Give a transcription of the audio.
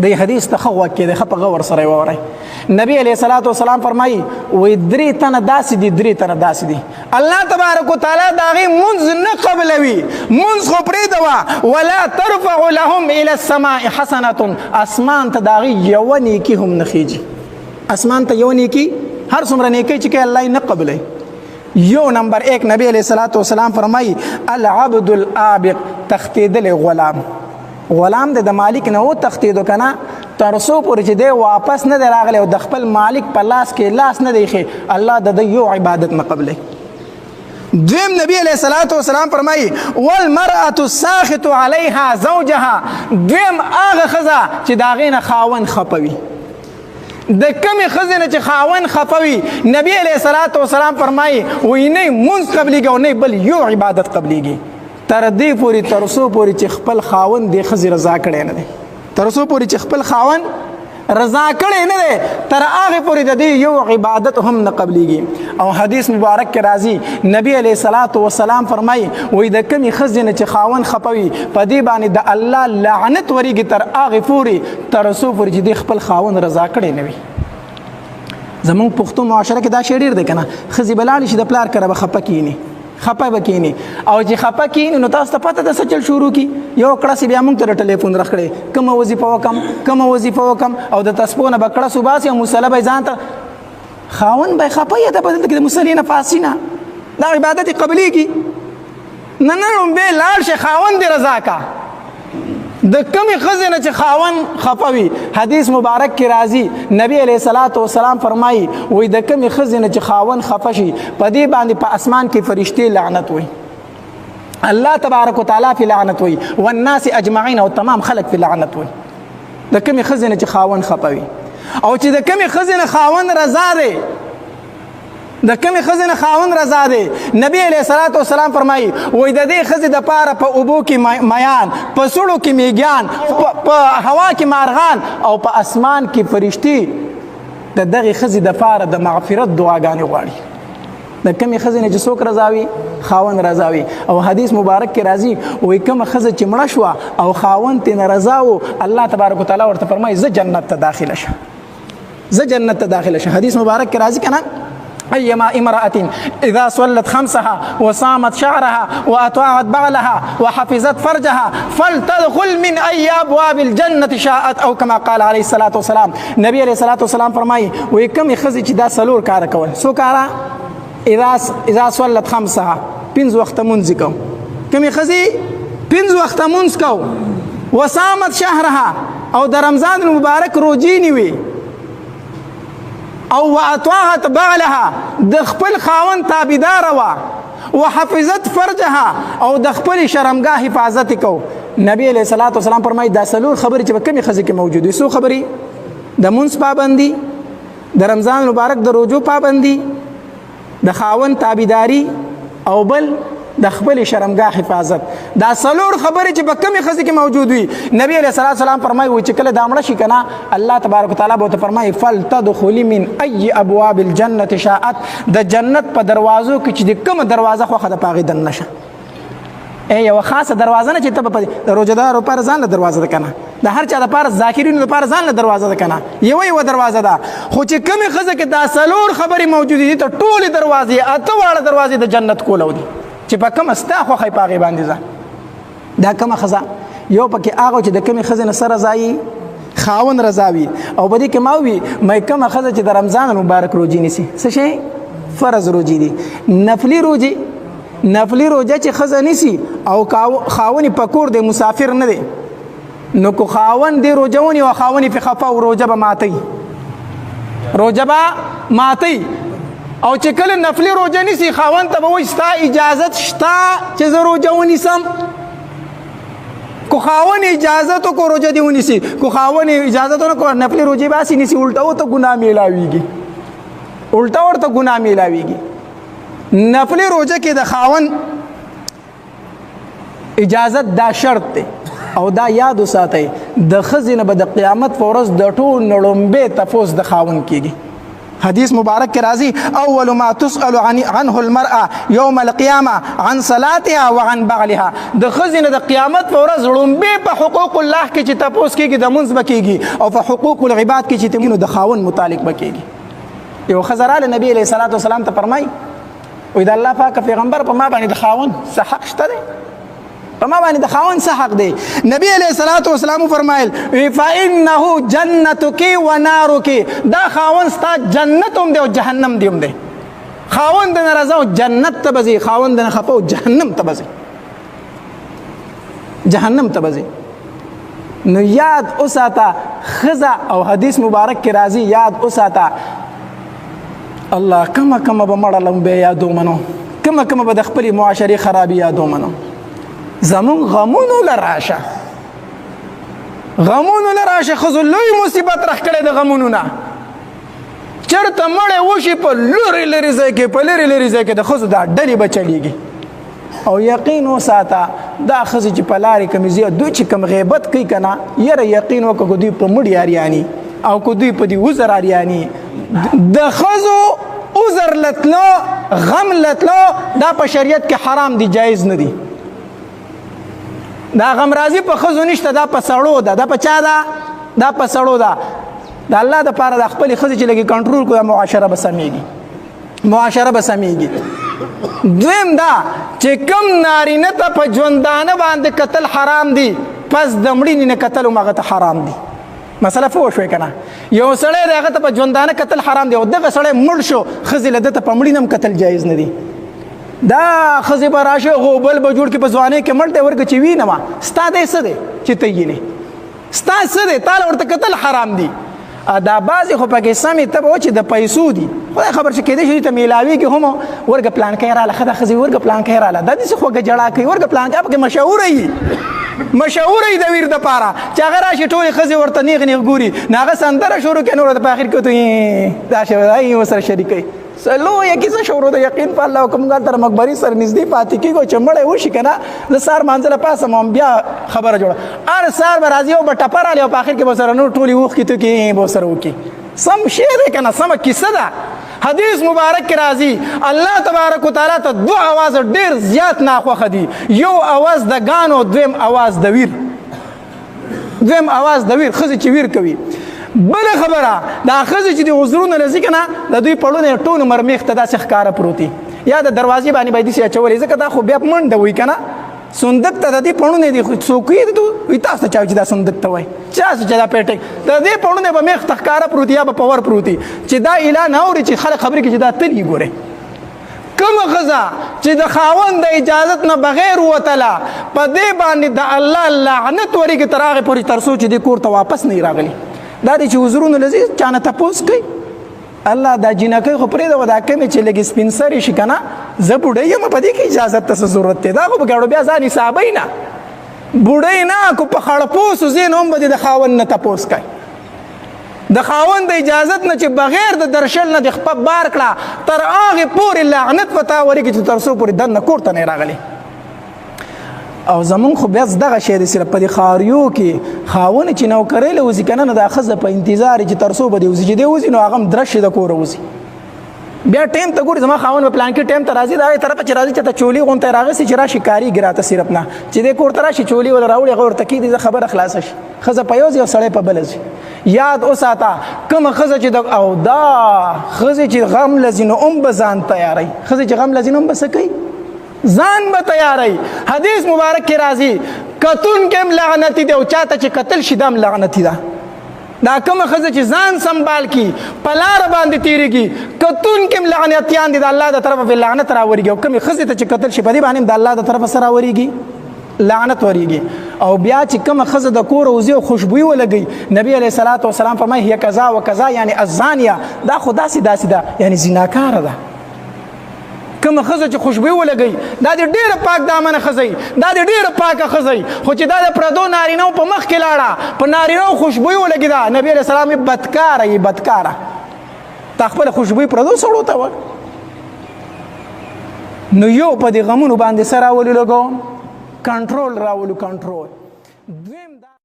د حدیث ته وکړي د خپ غور سره وره نبی علیہ الصلوۃ والسلام فرمایي وې درې تنه داسې دي درې تنه داسې دي الله تبارک وتعالى داغي منځ نه قبلوي منځ خو پرې دوا ولا ترفع لهم الى السماء حسنه اسمان ته داغي یو نیکی هم نه خيږي اسمان ته یو نیکی هر څومره نیکی چې الله نه قبلای یو نمبر 1 نبی علیہ الصلوۃ والسلام فرمایي العبد الابق تختیدل غلام د مالک نه و تختیدو کنه ترسو پر چې دی واپس نه راغلی او د خپل مالک په لاس کې لاس نه دی خې الله د یو عبادت نه قبلې دویم نبی علیہ الصلوۃ والسلام فرمایي والمرأة الساخط عليها زوجها دویم هغه خزه چې داغې نه خاون خپوي د کمی خزینه چې خاون خفوي نبی علیہ الصلوۃ والسلام فرمایي وې نه منځ قبليږي او نه بل یو عبادت قبليږي تر دې پوری ترسو پوری چې خپل خاون د خزي رضا کړي نه دي ترسو پوری چې خپل خاون رضا کړي نه دي تر هغه پوری د دې یو عبادت هم نه قبليږي او حدیث مبارک کې راځي نبی علیہ الصلوۃ والسلام فرمایي وې د کمی خزینه چې خاون خپوي په دې باندې د الله لعنت وريږي تر هغه پوری ترسو پوری چې د خپل خاون رضا کړي نه وي زمون پښتو معاشره کې دا شی ډیر دی کنه خزي بلال شي د پلار کړه خپکینی خپه بکینی او چې خپه کینی نو تاسو ته پته د سچل شروع کی یو کړه سی بیا موږ ته ټلیفون راخړې کوم وظیفه وکم او د تاسو نه بکړه صبح سي مصلی به ځان ته خاون به خپه یته په دې کې مصلی نه فاسینا دا عبادت قبلی کی نه به لال شي خاون دی رضا کا د کمی خزینه چې خاون خپوي حدیث مبارک کې راځي نبی علیہ الصلوۃ والسلام فرمایي وې د کمی خزینه چې خاون خفشي په دې باندې په اسمان کې فرشتي لعنت وي الله تبارک وتعالى في لعنت وي والناس اجمعين او تمام خلق في لعنت وي د کمی خزینه چې خاون خپوي او چې د کمی خزینه خاون رضا دی د کمی خزینه خاون رضا دی نبی علیہ الصلوۃ والسلام فرمایي وې د دې خزې د پاره په اوبو کې میان په سړو کې میګان په هوا کې مارغان او په اسمان کې فرشتي د دغه خزې د پاره د مغفرت دعاګانې غواړي د کمی خزینه چې څوک رضاوي خاون رضاوي او حدیث مبارک کې راځي وې کوم خزه چې مړه شو او خاون ته ناراضاو الله تبارک وتعالى ورته فرمایي زه جنت ته داخله شه حدیث مبارک کې راځي کنه أيما امرأة إذا صلت خمسها وصامت شعرها وأطاعت بعلها وحفظت فرجها فلتدخل من أي أبواب الجنة شاءت أو كما قال عليه الصلاة والسلام نبي عليه الصلاة والسلام فرمایي وكم يخزي چې دا سلور کار کول سو کارا اذا صلت خمسها پنځ وخت منځ کو کم يخزي پنځ وخت منځ کو وصامت شهرها او د رمضان المبارک روزي نیوي او واطاعت بعلها د خپل خاون تابعدار وا وحفظت فرجها او د خپل شرمګاه حفاظت کو نبی علیہ الصلوۃ والسلام فرمایي دا سلور خبرې چې په کمی خزې کې موجود دي سو خبرې د منځ پابندي د رمضان مبارک د روزو پابندي د خاون تابعداري او بل د خپل شرمګاه حفاظت دا سلور خبرې چې په کمی خزې کې موجود وي نبی علیہ الصلوۃ والسلام فرمایي چې کله دا مړه شي کنه الله تبارک وتعالى به فرمایي فلتدخلي من اي ابواب الجنه شاءت د جنت په دروازو کې چې کوم دروازه خو خدای پاغي دن نشه یو خاصه دروازه نه چې ته په روزدار پر ځان له دروازه ده کنه د هر چا لپاره ذاکرین لپاره ځان له دروازه ده کنه یو دروازه ده خو چې کمی خزه کې دا سلور خبرې موجود دي ته ټول دروازې اته واړه دروازې د جنت کولو دي چې په کوم استا خو خی پاغي باندې ځه دا کومه خزه یو پکې هغه چې د کومه خزه نه سره ځای خاون رضاوي او بده کې ماوي مې کومه خزه چې د رمضان مبارک روزي نيسي څه شي فرض روزي دي نفلي روزي چې خزه نيسي او خاوني پکور د مسافر نه دي نو کو خاون دی روزونی او خاوني په خفا او روزه به ماتي او چې کله نفلی روزه نیسی خاون ته به وایي ستا اجازت شته چې زه روزه ونیسم کو خاون اجازت کو روزه دی ونیسی کو خاون اجازت نه کو نفلی روزه باسی نیسی الټا ته ګناه میلاویږي نفلی روزه کې د خاون اجازت دا شرط دی او دا یاد وساتئ د خزینه به د قیامت په ورځ د ټول نړومبه تفوس د خاون کیږي حدیث مبارک کې راځي اول ما تسأل عنه المرأة يوم القيامة عن صلاتها وعن بعلها. د ښځې نه د قیامت په ورځ لومبې په حقوق الله کې چې تپوس کېږي د مونځ به کېږي او په حقوق العباد کې چې تمینو د خاوند متعلق به کېږي. یو ښځه راله نبي علیه الصلاة والسلام ته فرمایي وایي د الله پاک پیغمبر په ما باندې د خاوند څه حق شته دی؟ په ما باندې د خاوند څه حق دی؟ نبی علیه الصلاة والسلام فرمایل فإنه جنتک و نارک، دا خاوند ستا جنت هم دی او جهنم دی هم دی. خاوند نه رضا او جنت ته به ځي، خاوند نه خفه او جهنم ته به ځي، جهنم ته به ځي. نو یاد وساته ښځه او حدیث مبارک کې راځي یاد وساته الله کمه کمه به مړه لمبې یادو منو، کمه کمه به د خپلې معاشرې خرابي یادو منو. زمون غمونو لراشه، غمونو لراشه. ښځو لوی مصیبت رخ کړی د غمونو نه. چېرته مړی وشي په لرې لرې ځای کې، په لرې لرې ځای کې د ښځو دا ډلې به چلیږي. او یقین وساته دا ښځې چې په لارې کومې ځي دوی چې کوم غیبت کوي که نه، یاره یقین وکړه که دوی په مړي اریاني او که دوی په دې وزر اریاني. د ښځو عذر لتلو غم لتلو دا په شریعت کې حرام دي، جایز نه دي. دا غم راضي په ښځو نشته، دا په سړو ده. دا په چا ده؟ دا په سړو ده. د الله دپاره د خپلې ښځې چې لږې کنټرول کړو دا معاشره به سمیږي، معاشره به سمیږي. دویم دا چې کوم نارینه ته په ژوندانه باندې کتل حرام دي، پس د مړینې نه کتل هم هغه ته حرام دي. مسله پوه شوې که نه؟ یو سړی دی هغه ته په ژوندانه کتل حرام دی او دغه سړی مړ شو، ښځې له ده ته په مړینه هم کتل جایز نه دي. دا ښځې به راشي غوبل به جوړ کړي په ځوانۍ کې مړ دی ورکړه چې وینمه ستا دی څه دی چې ته یې ستا څه دی؟ تاله ورته کتل حرام دي. دا بعضې خو پکې سمې ته به و چې د پیسو دي، خدای خبر چې کېدای شي ته میلاویږي هم ورکه پلانکی راله، ښه ده ښځې ورکه پلانکی راله، دا داسې خوږه جړا کوي ورکه پلانکی پکې مشهوره وي، مشهوره وي د ویر دپاره چې هغه راشي ټولې ښځې ورته نیغ نیغ ګوري، نو هغه سندره شروع کړي، نو ورته په اخر کې ورته دا شی ورسره شریکوي. لویه کیسه شروع ده. یقین په الله کوم ګال تر مقبرې سره نږدې پاتې کېږو چې مړی وشي که نه زه سهار مانځه له پاسم هم بیا خبره جوړه. هر سهار به راځي او به ټپه رالي او په اخر کې به سره نور ټولې اوښکې توکې به سره وکړي. سم شی دی که نه؟ سمه کیسه ده. حدیث مبارک کې راځي الله تبارک وتعالی ته دو اواز ډېر زیات ناخوښه دي. یو اواز د ګانو، دویم اواز د ویر، دویم اواز د ویر، ښځې چې ویر کوي. بله خبره دا ښځې چې د عذرونه لځي که نه د دوی پړونه ټول عمر میخ ته داسې ښکاره پروت دي، یا د دروازې باندې باید داسې اچولې، ځکه دا خو بیا منډه وایي که نه صندوق ته د دې پړونه دي. څوک وایي تاسو ته چا چې دا صندوق ته وایي، چا چې دا پیټک د دې پړونه به میخ ته ښکاره پروت یا به په ور پروت چې دا اعلان اوري چې خلک خبرې کوي چې دا تل یې ګورئ. کومه ښځه چې د خاوند د اجازت نه بغیر وتله په دې باندې د الله لعنت ورېږي تر هغې پورې تر څو چې دې کور ته واپس نه راغلي. دا دی چې عذرونه لځي چا نه تپوس کوي. الله دا جینکۍ خو پرېږده دا کمې چې لږې سپین سرې شي که نه، زه بوډۍ یم په دې کې اجازت ته څه ضرورت دی؟ دا خو به ګاړو بیا ځان حسابوي نه، بوډۍ نه کو په خړپوسو ځای نه هم به دې د خاوند نه تپوس کوي. د خاوند د اجازت نه چې بغیر د درشل نه دې خپه بار کړه تر هغې پورې لعنت په تا ورېږي چې تر څو پورې دننه کور ته نه راغلی. او زمون خو بیا دغه شی دی صرف په دې ښاریو کې خاوند چې نوکرۍ له وځي که نه، نو دا ښځه په انتظار چې تر څو به دې وځي، چې دې وځي نو هغه هم درشي د کوره وځي. بیا ټایم ته ګوري زما خاوند به پلانکي ټایم ته راځي، د هغې طرفه چې راځي چې ته چولي غونته یې راغسي چې راشي کارېږي راته صرف نه، چې دې کور ته راشي چولي ورته راوړي هغه ورته کېږدي، زه خبره خلاصه شي. ښځه په یو ځي او سړی په بله ځي. یاد وساته کومه ښځه چې او دا ښځې چې غم لځي نو هم به ځان تیاروي، ښځې چې غم لځي نو هم به څه کوي؟ ځان به تیاروي. حدیث مبارک کې راځي کتون کې هم لعنتي دی او چاته چې قتل شي دا هم لعنتي ده. دا کومه ښځه چې ځان سنبال کي په لاره باندې تېرېږي کتون کې هم لعنتیان دي، د الله د طرفه لعنت راورېږي. او کومې ښځې ته چې قتل شي په دې باندې هم د الله د طرفه څه راورېږي؟ لعنت ورېږي. او بیا چې کومه ښځه د کوره وځي او خوشبويي ولګوي، نبي علیه الصلاة والسلام فرمایي هي کذا و کذا، یعنې الزانیه، دا خو داسې داسې ده، یعنې زیناکاره ده. کومه ښځه چې خوشبويي ولګوي دا دې ډېره پاک دامنه ښځه دا دې ډېره پاکه ښځه، خو چې دا د پردو نارینهو په مخ کې لاړه په نارینهو خوشبويي ولګېده، نبي علیه السلام یې بدکاره یې بدکاره. تا خپله خوشبويي پردو سړو ته وه. نو یو په دې غمونو باندې څه راولو لګو؟ کنټرول راولو، کنټرول.